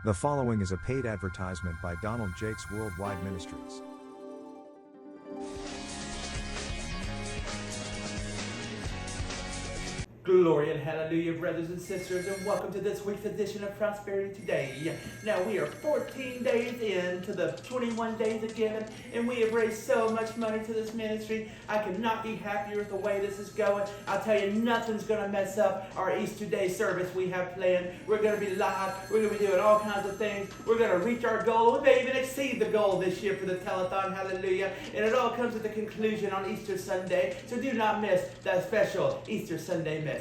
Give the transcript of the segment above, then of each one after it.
The following is a paid advertisement by Donald Jakes Worldwide Ministries. Glory and hallelujah, brothers and sisters, and welcome to this week's edition of Prosperity Today. Now, we are 14 days into the 21 days of giving, and we have raised so much money to this ministry. I cannot be happier with the way this is going. I'll tell you, nothing's going to mess up our Easter Day service we have planned. We're going to be live. We're going to be doing all kinds of things. We're going to reach our goal. We may even exceed the goal this year for the telethon. Hallelujah. And it all comes at the conclusion on Easter Sunday, so do not miss that special Easter Sunday message.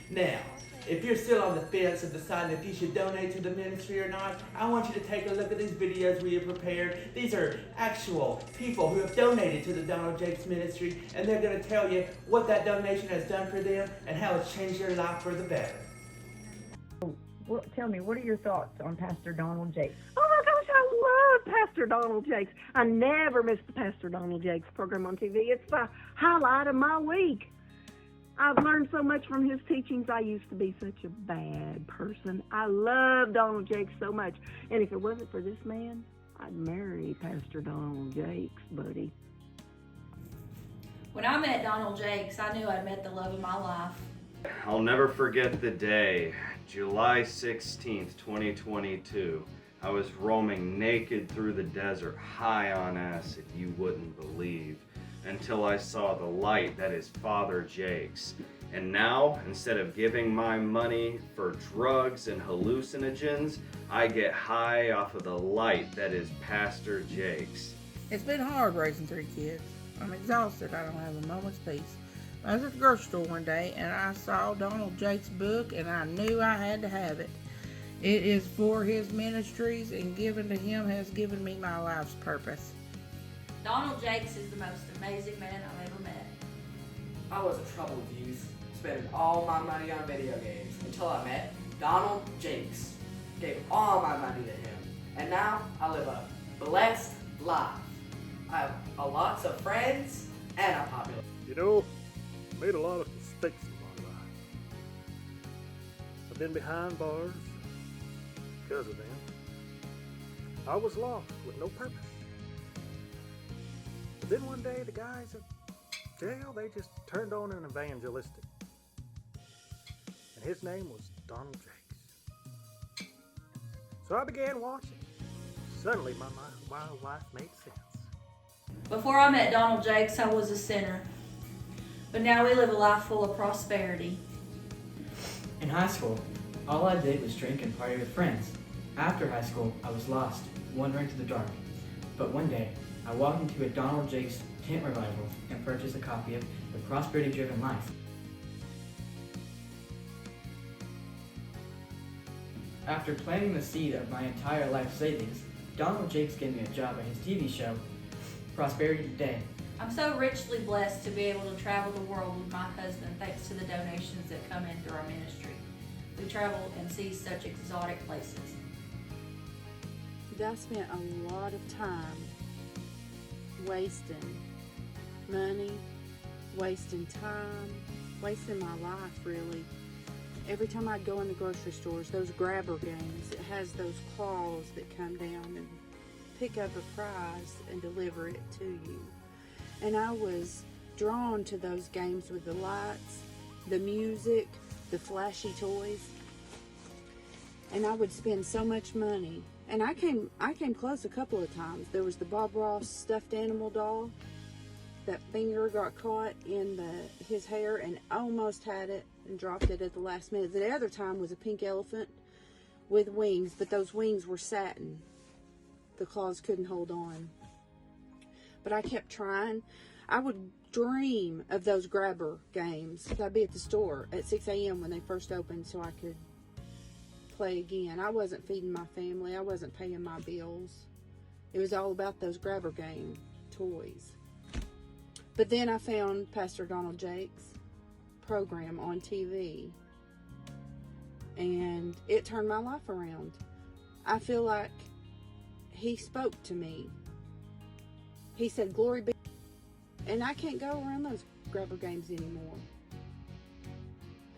Now, if you're still on the fence of deciding if you should donate to the ministry or not, I want you to take a look at these videos we have prepared. These are actual people who have donated to the Donald Jakes ministry, and they're going to tell you what that donation has done for them and how it's changed their life for the better. Well, tell me, what are your thoughts on Pastor Donald Jakes? Oh my gosh, I love Pastor Donald Jakes. I never miss the Pastor Donald Jakes program on TV. It's the highlight of my week. I've learned so much from his teachings. I used to be such a bad person. I love Donald Jakes so much. And if it wasn't for this man, I'd marry Pastor Donald Jakes, buddy. When I met Donald Jakes, I knew I'd met the love of my life. I'll never forget the day, July 16th, 2022. I was roaming naked through the desert, high on acid, you wouldn't believe, until I saw the light that is Father Jakes. And now, instead of giving my money for drugs and hallucinogens, I get high off of the light that is Pastor Jakes. It's been hard raising 3 kids. I'm exhausted. I don't have a moment's peace. I was at the grocery store one day and I saw Donald Jakes' book and I knew I had to have it. It is for his ministries, and giving to him has given me my life's purpose. Donald Jakes is the most amazing man I've ever met. I was a troubled youth, spending all my money on video games until I met Donald Jakes. Gave all my money to him, and now I live a blessed life. I have lots of friends, and I'm popular. You know, I made a lot of mistakes in my life. I've been behind bars because of them. I was lost with no purpose. But then one day the guys at jail, they just turned on an evangelistic. And his name was Donald Jakes. So I began watching. Suddenly my life made sense. Before I met Donald Jakes, I was a sinner. But now we live a life full of prosperity. In high school, all I did was drink and party with friends. After high school, I was lost, wandering through the dark. But one day, I walked into a Donald Jakes tent revival and purchased a copy of The Prosperity-Driven Life. After planting the seed of my entire life savings, Donald Jakes gave me a job at his TV show, Prosperity Today. I'm so richly blessed to be able to travel the world with my husband thanks to the donations that come in through our ministry. We travel and see such exotic places. I spent a lot of time wasting money, wasting time, wasting my life really. Every time I'd go in the grocery stores, those grabber games, it has those claws that come down and pick up a prize and deliver it to you. And I was drawn to those games with the lights, the music, the flashy toys. And I would spend so much money. And I came close a couple of times. There was the Bob Ross stuffed animal doll. That finger got caught in his hair and almost had it and dropped it at the last minute. The other time was a pink elephant with wings, but those wings were satin. The claws couldn't hold on. But I kept trying. I would dream of those grabber games. I'd be at the store at 6 a.m. when they first opened so I could play again. I wasn't feeding my family. I wasn't paying my bills. It was all about those grabber game toys. But then I found Pastor Donald Jakes' program on TV, and it turned my life around. I feel like he spoke to me. He said, "Glory be," and I can't go around those grabber games anymore.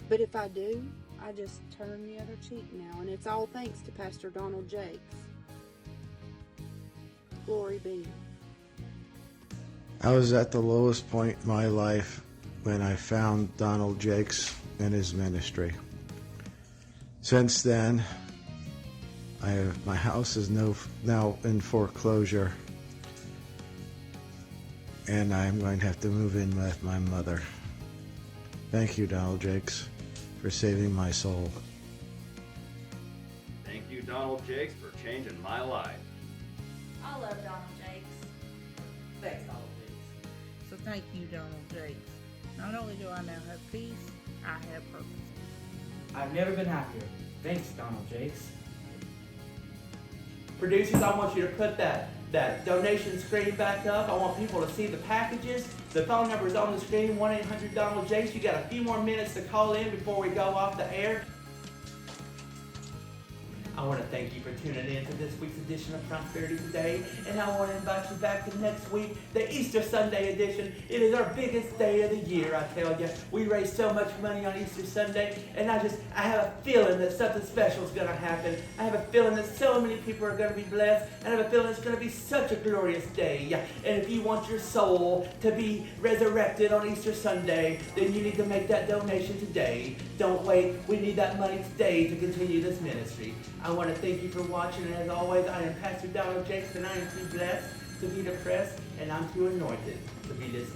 But if I do, I just turn the other cheek now, and it's all thanks to Pastor Donald Jakes. Glory be. I was at the lowest point in my life when I found Donald Jakes and his ministry. Since then, my house is now in foreclosure, and I'm going to have to move in with my mother. Thank you, Donald Jakes, for saving my soul. Thank you, Donald Jakes, for changing my life. I love Donald Jakes. Thanks, Donald Jakes. So thank you, Donald Jakes. Not only do I now have peace, I have purpose. I've never been happier. Thanks, Donald Jakes. Producers, I want you to put that donation screen back up. I want people to see the packages. The phone number is on the screen, 1-800-DONALD-JAKES. You got a few more minutes to call in before we go off the air. I want to thank you for tuning in to this week's edition of Prosperity Today, and I want to invite you back to next week, the Easter Sunday edition. It is our biggest day of the year, I tell you. We raise so much money on Easter Sunday, and I have a feeling that something special is going to happen. I have a feeling that so many people are going to be blessed, and I have a feeling it's going to be such a glorious day. And if you want your soul to be resurrected on Easter Sunday, then you need to make that donation today. Don't wait. We need that money today to continue this ministry. I want to thank you for watching, and as always, I am Pastor Donald Jakes, and I am too blessed to be depressed, and I'm too anointed to be this